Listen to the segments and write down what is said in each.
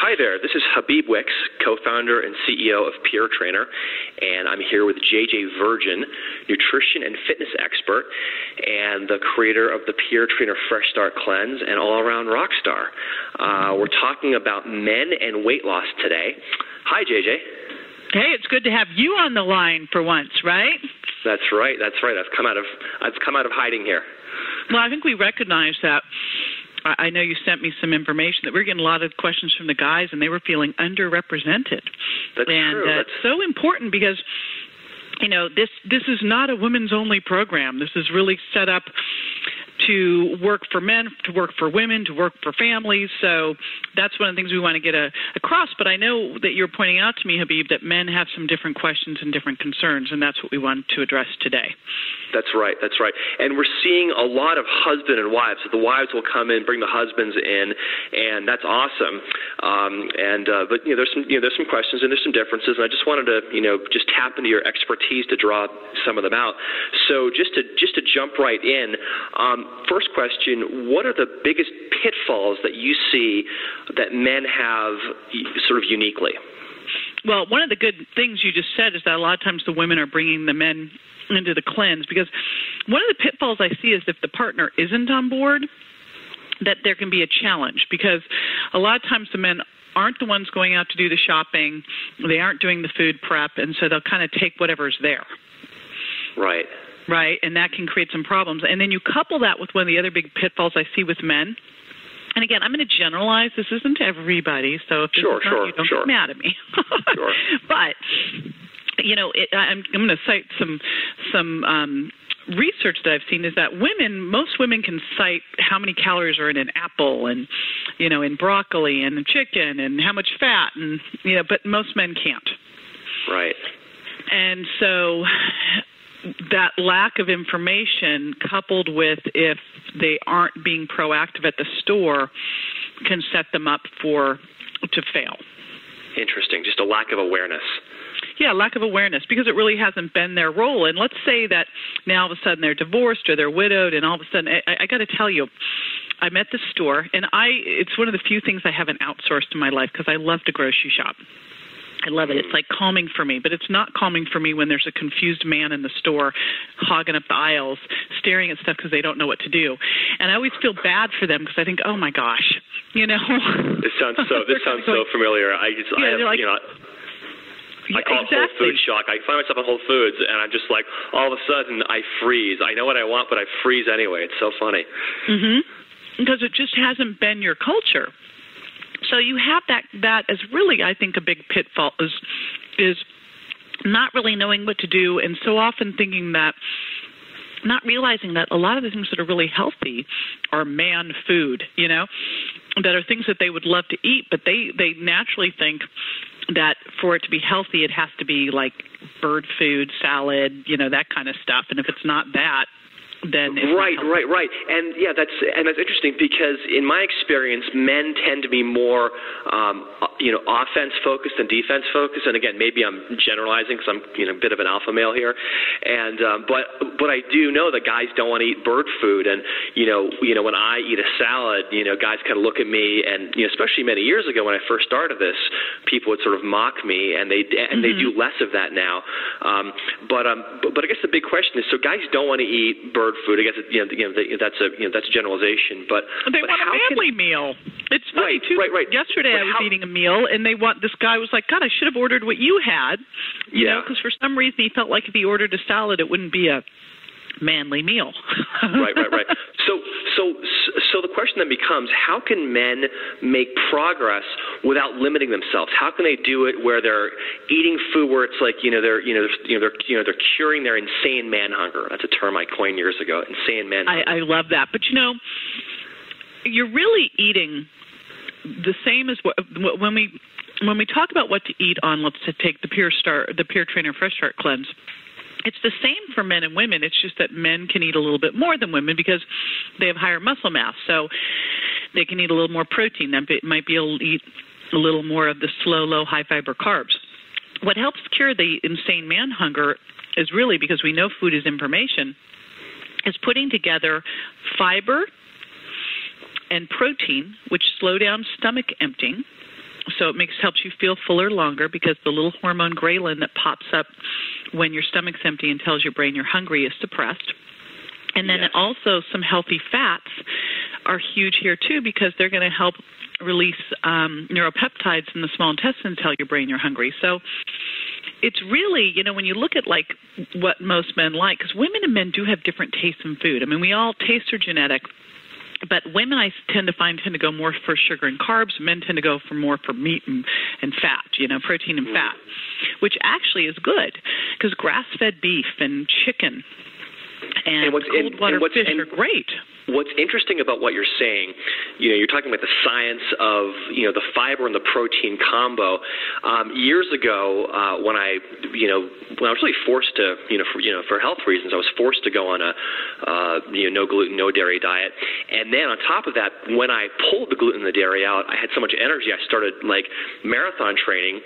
Hi there, this is Habib Wicks, co-founder and CEO of Pure Trainer, and I'm here with JJ Virgin, nutrition and fitness expert, and the creator of the Pure Trainer Fresh Start Cleanse and all-around rock star. We're talking about men and weight loss today. Hi, JJ. Hey, it's good to have you on the line for once, right? That's right. I've come out of hiding here. Well, I think we recognize that. I know you sent me some information that we're getting a lot of questions from the guys, and they were feeling underrepresented. That's true. That's so important because, you know, this is not a women's only program. This is really set up to work for men, to work for women, to work for families. So that's one of the things we want to get across. But I know that you're pointing out to me, Habib, that men have some different questions and different concerns, and that's what we want to address today. That's right. And we're seeing a lot of husband and wives. So the wives will come in, bring the husbands in, and that's awesome. But there's some questions and there's some differences, and I just wanted to just tap into your expertise to draw some of them out. So just to jump right in. First question, what are the biggest pitfalls that you see that men have sort of uniquely? Well, one of the good things you just said is that a lot of times the women are bringing the men into the cleanse, because one of the pitfalls I see is if the partner isn't on board, that there can be a challenge, because a lot of times the men aren't the ones going out to do the shopping, they aren't doing the food prep, and so they'll kind of take whatever's there. Right, and that can create some problems. And then you couple that with one of the other big pitfalls I see with men. And again, I'm going to generalize. This isn't everybody, so if this is not you, don't get mad at me. Sure. But I'm going to cite some research that I've seen is that most women can cite how many calories are in an apple and, in broccoli and chicken and how much fat, and but most men can't. Right. And so that lack of information, coupled with if they aren't being proactive at the store, can set them up to fail. Interesting. Just a lack of awareness. Yeah, lack of awareness, because it really hasn't been their role. And let's say that now all of a sudden they're divorced or they're widowed, and all of a sudden, I got to tell you, I'm at the store, and it's one of the few things I haven't outsourced in my life, because I love to grocery shop. I love it. It's like calming for me, but it's not calming for me when there's a confused man in the store hogging up the aisles, staring at stuff because they don't know what to do. And I always feel bad for them, because I think, oh my gosh, This sounds so familiar. I call it Whole Food shock. I find myself at Whole Foods, and I'm just like, all of a sudden, I freeze. I know what I want, but I freeze anyway. It's so funny. Mm-hmm. Because it just hasn't been your culture. So you have that as really, I think, a big pitfall is not really knowing what to do, and so often not realizing that a lot of the things that are really healthy are man food, that are things that they would love to eat, but they naturally think that for it to be healthy, it has to be like bird food, salad, that kind of stuff. And if it's not that, then it's right. And yeah, that's interesting, because in my experience, men tend to be more, offense focused than defense focused. And again, maybe I'm generalizing because I'm a bit of an alpha male here. And but I do know that guys don't want to eat bird food. And when I eat a salad, guys kind of look at me, and especially many years ago when I first started this, people would sort of mock me, and they do less of that now. But I guess the big question is, so guys don't want to eat bird food. I guess that's a generalization, but they want a manly meal. It's funny too. Right. Yesterday I was eating a meal, and this guy was like, "God, I should have ordered what you had," because for some reason he felt like if he ordered a salad, it wouldn't be a manly meal. Right. So the question then becomes, how can men make progress without limiting themselves? How can they do it where they're eating food where it's like they're curing their insane man hunger? That's a term I coined years ago. Insane man hunger. I love that, but you're really eating the same as when we talk about what to eat on. Let's take the Pure Trainer Fresh Start Cleanse. It's the same for men and women. It's just that men can eat a little bit more than women because they have higher muscle mass. So they can eat a little more protein. They might be able to eat a little more of the slow, low, high-fiber carbs. What helps cure the insane man hunger is really, because we know food is information, is putting together fiber and protein, which slow down stomach emptying, So it helps you feel fuller longer because the little hormone ghrelin that pops up when your stomach's empty and tells your brain you're hungry is suppressed. And then also some healthy fats are huge here too because they're going to help release neuropeptides in the small intestine to tell your brain you're hungry. So it's really, when you look at like what most men like, because women and men do have different tastes in food. I mean, we all tastes are genetic. But women, I tend to go more for sugar and carbs. Men tend to go more for meat and fat, protein and fat, which actually is good because grass-fed beef and chicken and cold water fish are great. What's interesting about what you're saying, you're talking about the science of, the fiber and the protein combo. Years ago, when I was really forced to, for health reasons, I was forced to go on a, no gluten, no dairy diet. And then on top of that, when I pulled the gluten and the dairy out, I had so much energy. I started like marathon training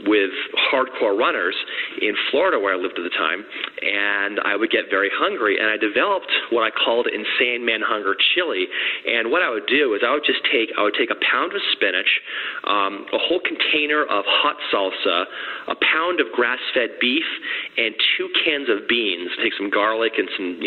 with hardcore runners in Florida where I lived at the time. And I would get very hungry. And I developed what I called insane man hunger chili. And what I would do is I would take a pound of spinach, a whole container of hot salsa, a pound of grass-fed beef, and 2 cans of beans. Take some garlic and some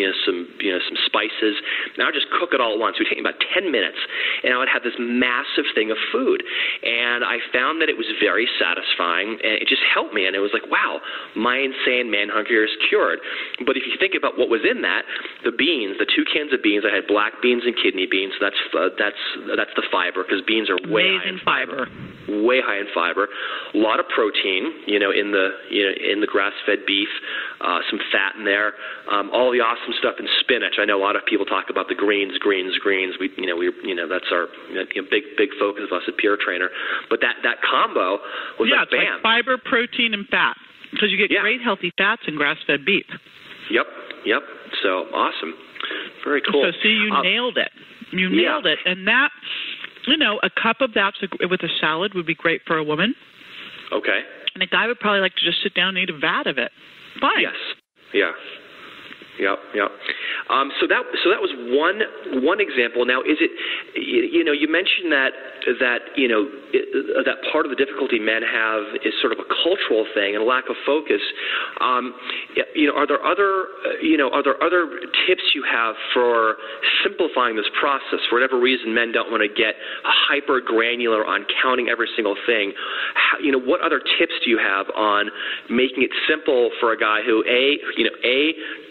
spices. And I would just cook it all at once. It would take me about 10 minutes, and I would have this massive thing of food. And I found that it was very satisfying, and it just helped me. And it was like, wow, my insane man hunger is cured. But if you think about what was in that, the beans, the 2 cans of beans, I had black beans and kidney beans. So that's the fiber because beans are way high in fiber. Way high in fiber. A lot of protein, in the grass-fed beef. Some fat in there. All the awesome stuff in spinach. I know a lot of people talk about the greens. We that's our big focus of us at Pure Trainer. But that combo was like bam. Like fiber, protein, and fat because you get great healthy fats in grass-fed beef. Yep. So awesome. Very cool. So see, you nailed it. You nailed it. And that, a cup of that with a salad would be great for a woman. Okay. And a guy would probably like to just sit down and eat a vat of it. Fine. Yes. Yeah. Yep. So that was one example. Now, is it, you mentioned that part of the difficulty men have is sort of a cultural thing and a lack of focus. Are there other tips you have for simplifying this process? For whatever reason, men don't want to get hyper granular on counting every single thing. What other tips do you have on making it simple for a guy who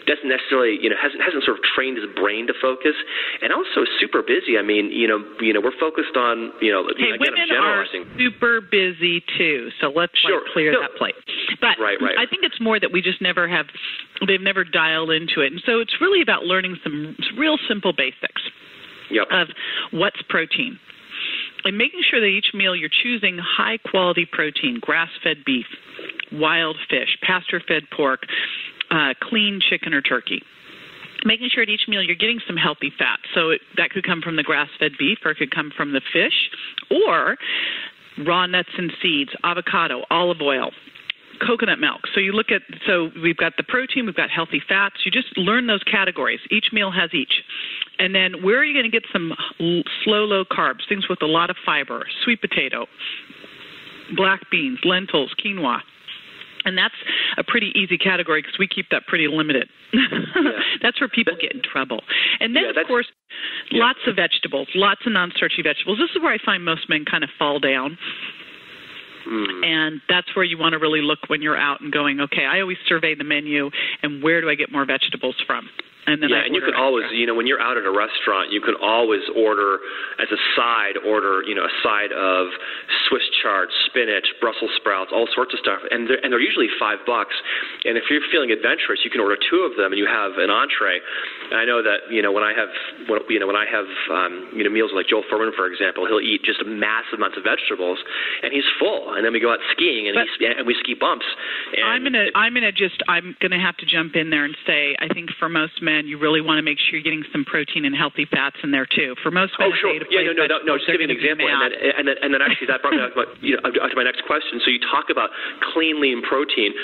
doesn't necessarily, hasn't sort of trained his brain to focus, and also is super busy. I mean, we're focused on, women are super busy too. So let's clear that plate. But right. I think it's more that we just they've never dialed into it, and so it's really about learning some real simple basics of what's protein. And making sure that each meal you're choosing high-quality protein, grass-fed beef, wild fish, pasture-fed pork, clean chicken or turkey. Making sure at each meal you're getting some healthy fat. So that could come from the grass-fed beef or it could come from the fish or raw nuts and seeds, avocado, olive oil, coconut milk. So we've got the protein, we've got healthy fats. You just learn those categories. Each meal has each. And then where are you going to get some low carbs, things with a lot of fiber, sweet potato, black beans, lentils, quinoa. And that's a pretty easy category because we keep that pretty limited. That's where people get in trouble. And then, of course, lots of vegetables, lots of non-starchy vegetables. This is where I find most men kind of fall down. And that's where you want to really look when you're out and going, okay, I always survey the menu, and where do I get more vegetables from? And then and you can always, when you're out at a restaurant, you can always order as a side, a side of Swiss chard, spinach, Brussels sprouts, all sorts of stuff, and they're usually $5. And if you're feeling adventurous, you can order 2 of them, and you have an entree. And I know that when I have meals like Joel Furman, for example, he'll eat just massive amounts of vegetables, and he's full. And then we go out skiing, and we ski bumps. And I'm gonna have to jump in there and say, I think for most men, you really want to make sure you're getting some protein and healthy fats in there too. For most men, just give me an example, and then actually that brought me to my next question. So you talk about clean, lean protein.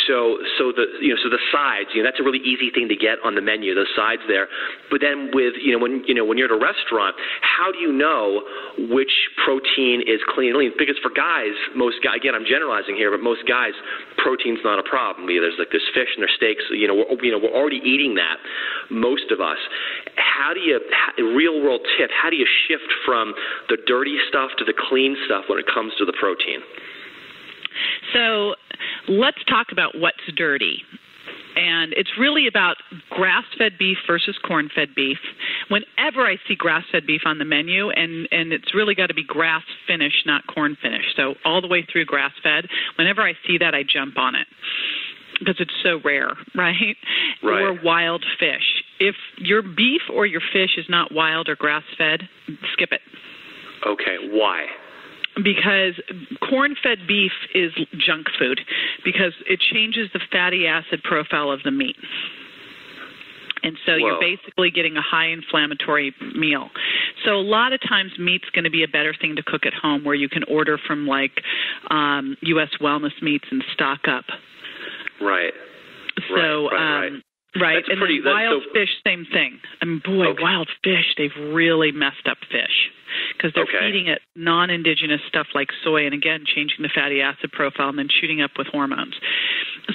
so the sides, that's a really easy thing to get on the menu, those sides there. But then when you're at a restaurant, how do you know which protein is clean and lean? Because for guys, most guys, again, I'm generalizing here, but most guys, protein's not a problem. There's fish and there's steaks. We're already eating that, most of us. How do you, real world tip, how do you shift from the dirty stuff to the clean stuff when it comes to the protein? So let's talk about what's dirty. And it's really about grass-fed beef versus corn-fed beef. Whenever I see grass-fed beef on the menu, and it's really got to be grass-finished, not corn-finished, so all the way through grass-fed, whenever I see that, I jump on it because it's so rare, right? Or wild fish. If your beef or your fish is not wild or grass-fed, skip it. Okay, why? Because corn-fed beef is junk food because it changes the fatty acid profile of the meat. And so you're basically getting a high inflammatory meal. So a lot of times meat's going to be a better thing to cook at home where you can order from U.S. Wellness Meats and stock up. Right. So, right. And then wild fish, same thing. I mean, wild fish, they've really messed up fish because they're feeding it non-indigenous stuff like soy and, again, changing the fatty acid profile and then shooting up with hormones.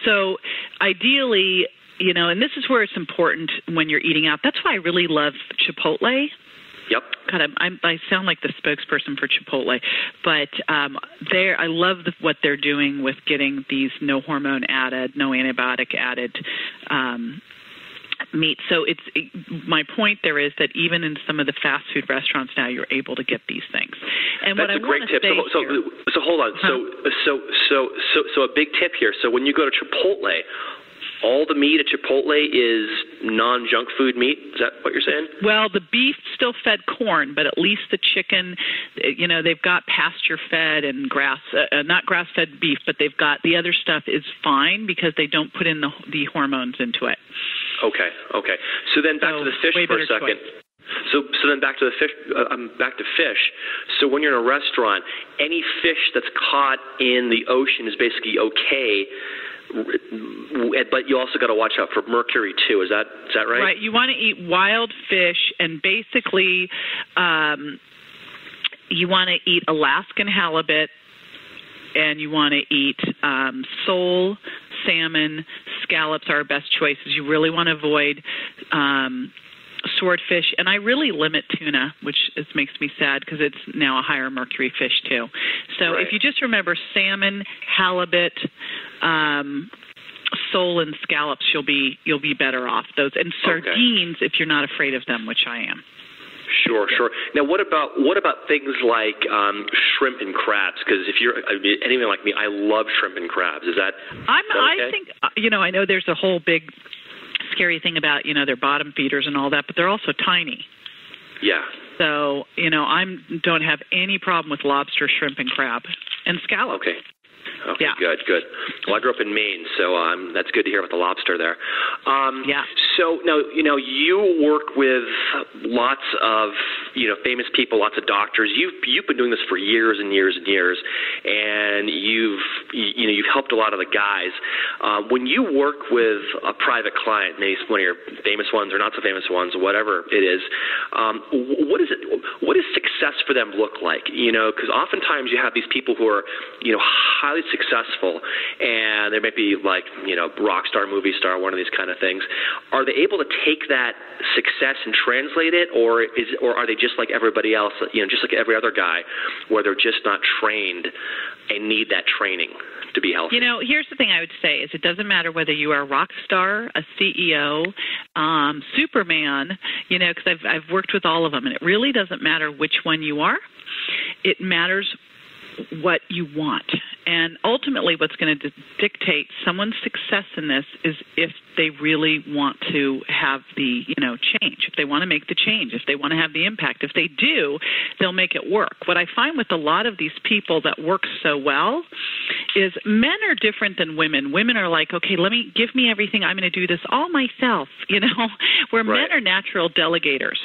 So ideally, and this is where it's important when you're eating out. That's why I really love Chipotle. Yep. God, I sound like the spokesperson for Chipotle, but I love what they're doing with getting these no hormone added, no antibiotic added meat. So my point there is that even in some of the fast food restaurants now, you're able to get these things. And that's a great tip. So hold on. So a big tip here. So when you go to Chipotle, all the meat at Chipotle is non-junk food meat? Is that what you're saying? Well, the beef still fed corn, but at least the chicken, they've got pasture-fed and not grass-fed beef, but they've got the other stuff is fine because they don't put in the hormones into it. Okay. So then back to the fish for a second. So then back to the fish. Back to fish. So when you're in a restaurant, any fish that's caught in the ocean is basically okay. But you also got to watch out for mercury too. Is that right? Right. You want to eat wild fish, and basically, you want to eat Alaskan halibut, and you want to eat sole, salmon, scallops are our best choices. You really want to avoid swordfish, and I really limit tuna, which makes me sad because it's now a higher mercury fish too. So if you just remember salmon, halibut, sole, and scallops, you'll be better off. Those and sardines if you're not afraid of them, which I am. Sure. Now, what about things like shrimp and crabs? Because if you're anyone like me, I love shrimp and crabs. Is that? I think I know there's a whole big scary thing about they're bottom feeders and all that, but they're also tiny. Yeah. So I don't have any problem with lobster, shrimp, and crab, and scallops. Okay. Yeah. Good. Well, I grew up in Maine, so that's good to hear about the lobster there. So now, you work with lots of, famous people, lots of doctors. You've been doing this for years and years and years, and you've helped a lot of the guys. When you work with a private client, maybe one of your famous ones or not so famous ones, whatever it is, what does success for them look like? Because oftentimes you have these people who are, highly successful, and they might be like, rock star, movie star, one of these kind of things. Are they able to take that success and translate it, or are they just like everybody else, just like every other guy, where they're just not trained and need that training to be healthy? Here's the thing I would say is it doesn't matter whether you are a rock star, a CEO, Superman, because I've worked with all of them, and it really doesn't matter which one you are. It matters what you want. And ultimately what's going to dictate someone's success in this is if they really want to have the, change, if they want to make the change, if they want to have the impact. If they do, they'll make it work. What I find with a lot of these people that work so well is men are different than women. Women are like, okay, give me everything. I'm going to do this all myself, where men are natural delegators.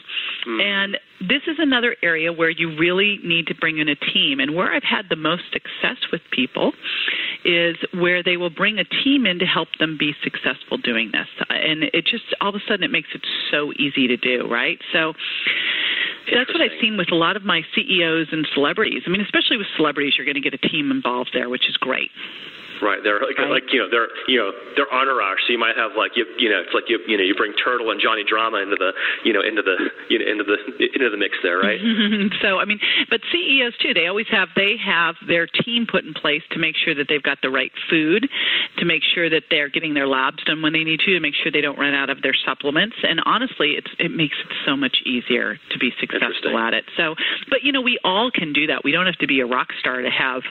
And this is another area where you really need to bring in a team. And where I've had the most success with people people, is where they will bring a team in to help them be successful doing this. And it just, all of a sudden, it makes it so easy to do, right? So that's what I've seen with a lot of my CEOs and celebrities. I mean, especially with celebrities, you're going to get a team involved there, which is great. Right, they're they're honor hours. So you might have it's like you bring Turtle and Johnny Drama into the mix there, right? So I mean, but CEOs too, they have their team put in place to make sure that they've got the right food, to make sure that they're getting their labs done when they need to make sure they don't run out of their supplements. And honestly, it makes it so much easier to be successful at it. So, but we all can do that. We don't have to be a rock star to have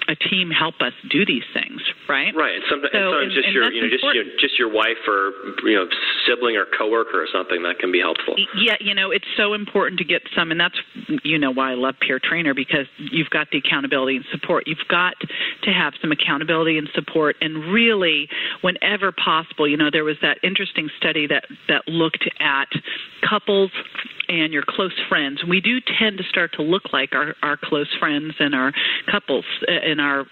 a team help us do these things, right? Right, and sometimes just your wife or sibling or coworker or something that can be helpful. Yeah, it's so important to get some, and that's why I love Peer Trainer, because you've got the accountability and support. You've got to have some accountability and support, and really, whenever possible, there was that interesting study that looked at couples and your close friends. We do tend to start to look like our close friends and our couples and our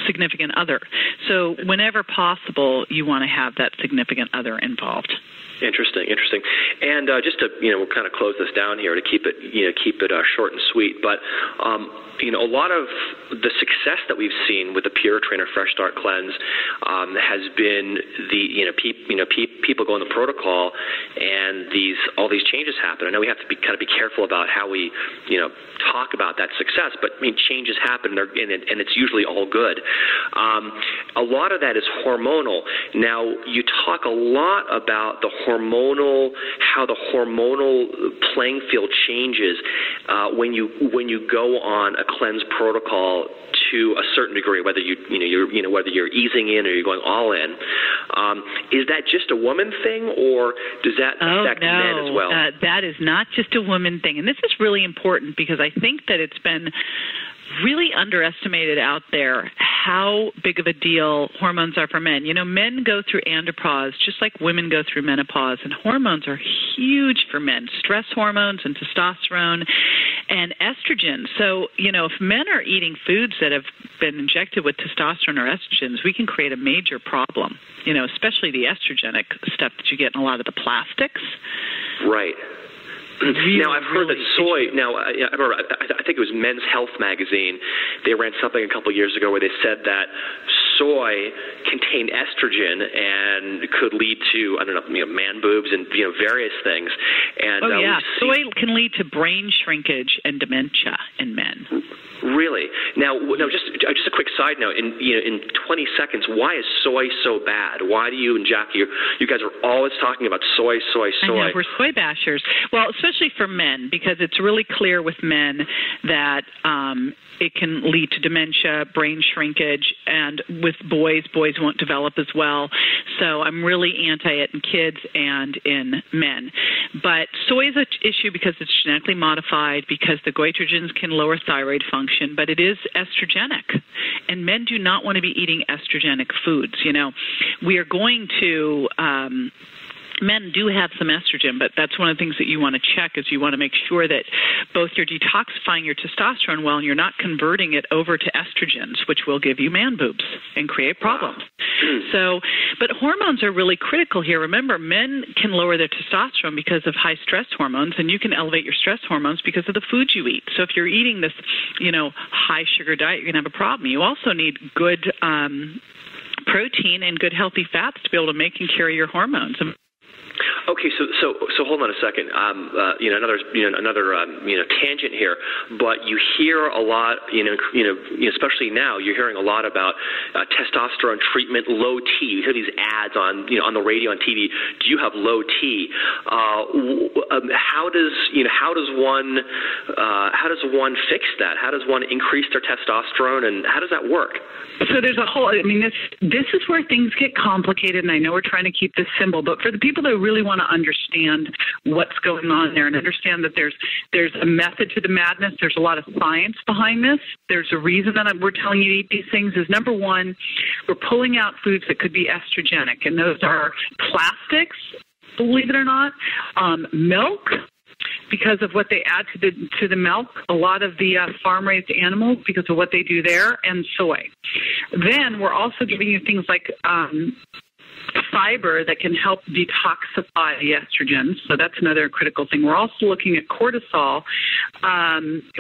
significant other. So whenever possible, you want to have that significant other involved. Interesting. And just to we'll kind of close this down here to keep it short and sweet. But a lot of the success that we've seen with the Peer Trainer Fresh Start Cleanse has been people go in the protocol and all these changes happen. I know we have to be careful about how we talk about that success, but changes happen and it's usually all good. A lot of that is hormonal. Now you talk a lot about how the hormonal playing field changes when you go on a cleanse protocol to a certain degree, whether whether you're easing in or you're going all in. Is that just a woman thing, or does that affect men as well? That is not just a woman thing, and this is really important because I think that it's been really underestimated out there how big of a deal hormones are for men. Men go through andropause just like women go through menopause, and hormones are huge for men. Stress hormones and testosterone and estrogen. So, if men are eating foods that have been injected with testosterone or estrogens, we can create a major problem, especially the estrogenic stuff that you get in a lot of the plastics. Right. Now, I've heard that soy, I think it was Men's Health magazine, they ran something a couple of years ago where they said that soy contained estrogen and could lead to, man boobs and, various things. And, soy can lead to brain shrinkage and dementia in men. Really? Now, just a quick side note. In 20 seconds, why is soy so bad? Why do you and Jackie, you guys are always talking about soy? I know, we're soy bashers. Well, especially for men, because it's really clear with men that it can lead to dementia, brain shrinkage, and with boys won't develop as well. So I'm really anti it in kids and in men. But soy is an issue because it's genetically modified, because the goitrogens can lower thyroid function, but it is estrogenic. And men do not want to be eating estrogenic foods. We are going to... Men do have some estrogen, but that's one of the things that you want to check is you want to make sure that both you're detoxifying your testosterone well and you're not converting it over to estrogens, which will give you man boobs and create problems. So, but hormones are really critical here. Remember, men can lower their testosterone because of high stress hormones, and you can elevate your stress hormones because of the food you eat. So if you're eating this, high sugar diet, you're going to have a problem. You also need good protein and good healthy fats to be able to make and carry your hormones. Okay, so hold on a second. Another tangent here. But you hear a lot, especially now, you're hearing a lot about testosterone treatment, low T. You hear these ads on the radio, on TV. Do you have low T? How does one fix that? How does one increase their testosterone, and how does that work? So there's a whole. This is where things get complicated, and I know we're trying to keep this simple, but for the people that really want to understand what's going on there and understand that there's a method to the madness, there's a lot of science behind this. There's a reason that we're telling you to eat these things is, number one, we're pulling out foods that could be estrogenic, and those are plastics, believe it or not, milk, because of what they add to the milk, a lot of the farm-raised animals because of what they do there, and soy. Then we're also giving you things like fiber that can help detoxify the estrogens. So that's another critical thing. We're also looking at cortisol.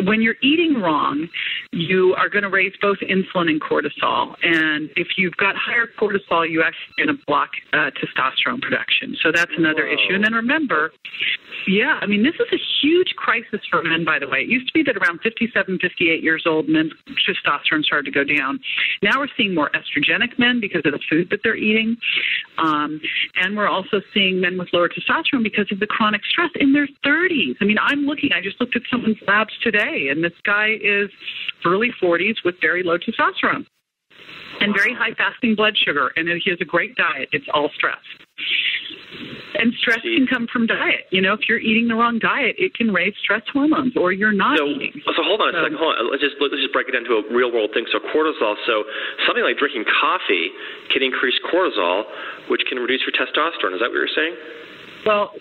When you're eating wrong, you are going to raise both insulin and cortisol. And if you've got higher cortisol, you actually are going to block testosterone production. So that's another issue. And then remember, yeah, I mean, this is a huge crisis for men, by the way. It used to be that around 57, 58 years old, men's testosterone started to go down. Now we're seeing more estrogenic men because of the food that they're eating. And we're also seeing men with lower testosterone because of the chronic stress in their 30s. I mean, I just looked at someone's labs today, and this guy is early 40s with very low testosterone and very high fasting blood sugar, and he has a great diet. It's all stress. And stress can come from diet. You know, if you're eating the wrong diet, it can raise stress hormones, or you're not eating. So hold on a second. Hold on. Let's just break it down to a real-world thing. So cortisol, so something like drinking coffee can increase cortisol, which can reduce your testosterone. Is that what you're saying? Well,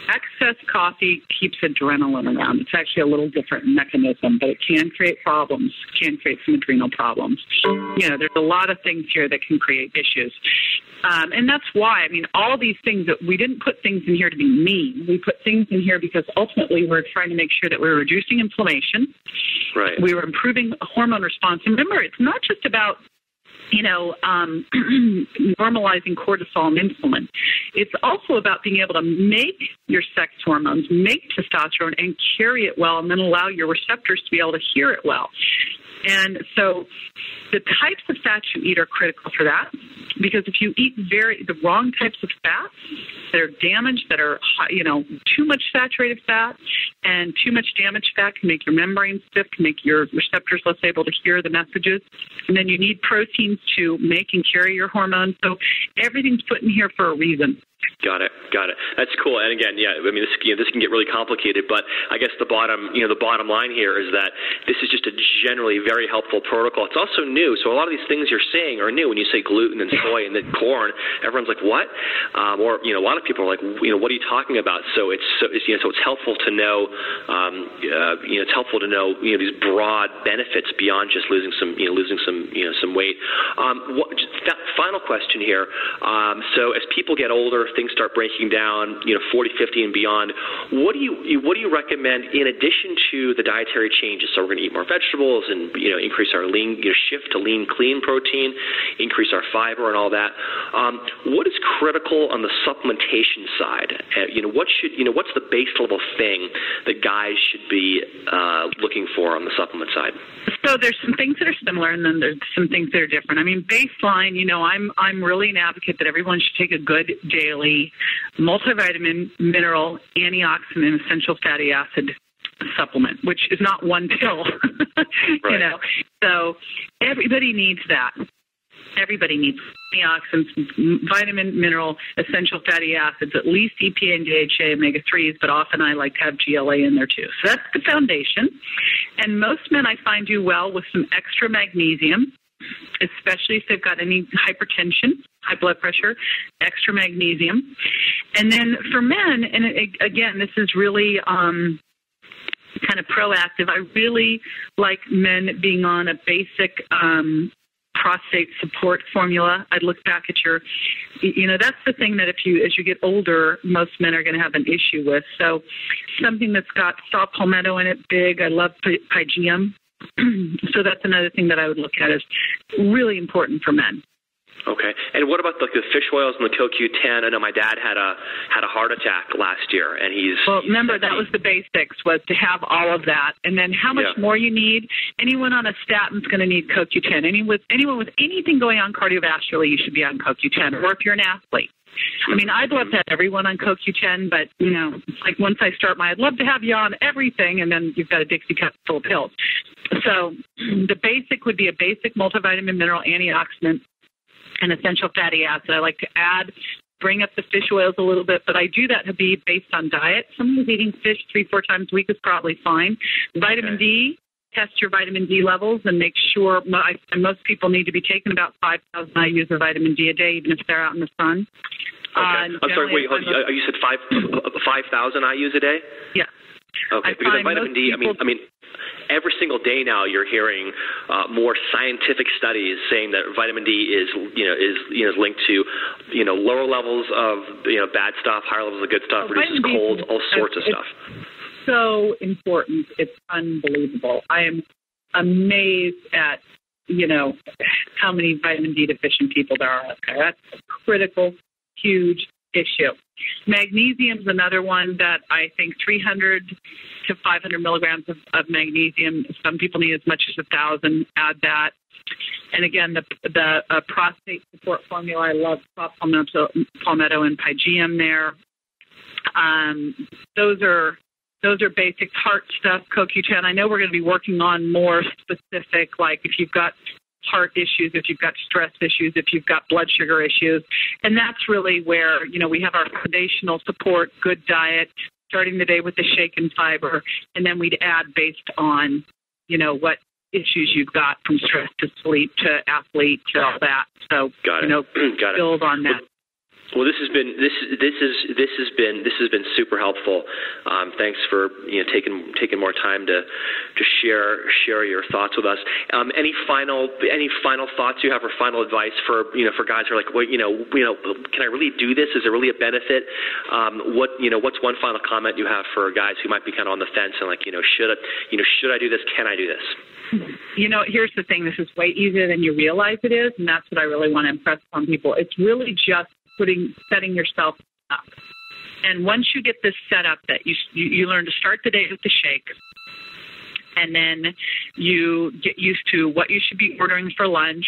excess coffee keeps adrenaline around. It's actually a little different mechanism, but it can create problems, can create some adrenal problems. You know, there's a lot of things here that can create issues. And that's why, I mean, all these things that we didn't put things in here to be mean. We put things in here because ultimately we're trying to make sure that we're reducing inflammation. Right. We were improving hormone response. And remember, it's not just about normalizing cortisol and insulin. It's also about being able to make your sex hormones, make testosterone, and carry it well, and then allow your receptors to be able to hear it well. And so the types of fats you eat are critical for that, because if you eat the wrong types of fats that are damaged, that are, too much saturated fat, and too much damaged fat can make your membrane stiff, can make your receptors less able to hear the messages. And then you need proteins to make and carry your hormones. So everything's put in here for a reason. Got it. That's cool. And again, yeah, I mean, this can get really complicated, but I guess the bottom line here is that this is just a generally very helpful protocol. It's also new, so a lot of these things you're saying are new. When you say gluten and soy and then corn, everyone's like, what? Or a lot of people are like, what are you talking about? So it's helpful to know, it's helpful to know, these broad benefits beyond just losing some weight. That final question here. So as people get older, things start breaking down, 40, 50 and beyond. What do you recommend in addition to the dietary changes? So we're going to eat more vegetables and increase our lean, shift to lean, clean protein, increase our fiber and all that. What is critical on the supplementation side? What's the base level thing that guys should be looking for on the supplement side? So there's some things that are similar, and then there's some things that are different. I mean, baseline, I'm really an advocate that everyone should take a good daily multivitamin, mineral, antioxidant, essential fatty acid supplement, which is not one pill. Right. So everybody needs that. Everybody needs antioxidants, vitamin, mineral, essential fatty acids, at least EPA and DHA, omega-3s, but often I like to have GLA in there too. So that's the foundation. And most men I find do well with some extra magnesium, especially if they've got any hypertension, high blood pressure, extra magnesium. And then for men, and again, this is really kind of proactive, I really like men being on a basic prostate support formula. I'd look back at that's the thing that as you get older, most men are going to have an issue with. So something that's got saw palmetto in it, big. I love pygeum. So that's another thing that I would look at as really important for men. Okay. And what about the fish oils and the CoQ10? I know my dad had a heart attack last year, and remember, that was the basics, was to have all of that. And then how much more you need. Anyone on a statin is going to need CoQ10. Anyone with anything going on cardiovascularly, you should be on CoQ10, or if you're an athlete. I mean, I'd love to have everyone on CoQ10, but, it's like once I start I'd love to have you on everything, and then you've got a Dixie cup full of pills. So the basic would be a basic multivitamin, mineral, antioxidant, and essential fatty acid. I like to bring up the fish oils a little bit, but I do that to be based on diet. Someone who's eating fish 3-4 times a week is probably fine. Vitamin D, test your vitamin D levels and make sure, most people need to be taking about 5,000 IUs of vitamin D a day, even if they're out in the sun. Okay. I'm sorry, wait, you said 5,000 IUs a day? Yeah. Okay, because vitamin D, I mean, every single day now you're hearing more scientific studies saying that vitamin D is linked to lower levels of bad stuff, higher levels of good stuff, reduces colds, all sorts of stuff. So important, it's unbelievable. I am amazed at how many vitamin D deficient people there are out there. That's a critical, huge issue. Magnesium is another one that I think 300 to 500 milligrams of magnesium. Some people need as much as 1,000. Add that. And again, the prostate support formula. I love palmetto and pygeum there. Those are basic heart stuff, CoQ10. I know we're going to be working on more specific, like if you've got heart issues, if you've got stress issues, if you've got blood sugar issues. And that's really where, we have our foundational support, good diet, starting the day with the shake and fiber, and then we'd add based on, what issues you've got from stress to sleep to athlete to all that. So, build on that. Well, this has been super helpful. Thanks for taking more time to share your thoughts with us. Any final thoughts you have, or final advice for guys who are like, can I really do this? Is there really a benefit? What's one final comment you have for guys who might be kind of on the fence and like, should I do this? Can I do this? Here's the thing. This is way easier than you realize it is, and that's what I really want to impress on people. It's really just setting yourself up. And once you get this set up, that you learn to start the day with the shake, and then you get used to what you should be ordering for lunch,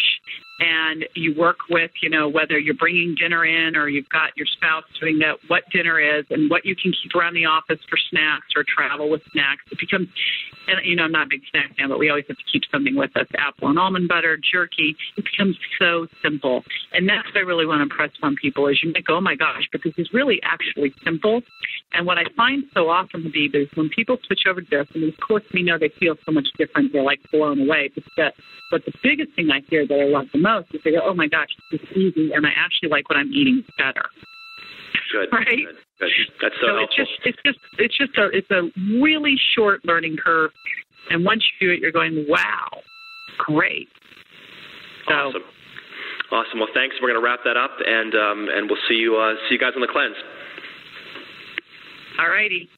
and you work with, whether you're bringing dinner in or you've got your spouse doing that, what dinner is and what you can keep around the office for snacks or travel with snacks. It becomes, and I'm not a big snack fan, but we always have to keep something with us, apple and almond butter, jerky. It becomes so simple. And that's what I really want to impress on people is you might go, oh my gosh, but this is really actually simple. And what I find so often, Habib, is when people switch over to this, and of course we know they feel so much different, they're like blown away. But the biggest thing I hear that I love the most is they go, oh my gosh, this is easy, and I actually like what I'm eating better. Good. Right? Good. That's so helpful. It's a really short learning curve, and once you do it, you're going, wow, great. Awesome. Well, thanks. We're going to wrap that up, and we'll see you guys on the cleanse. All righty.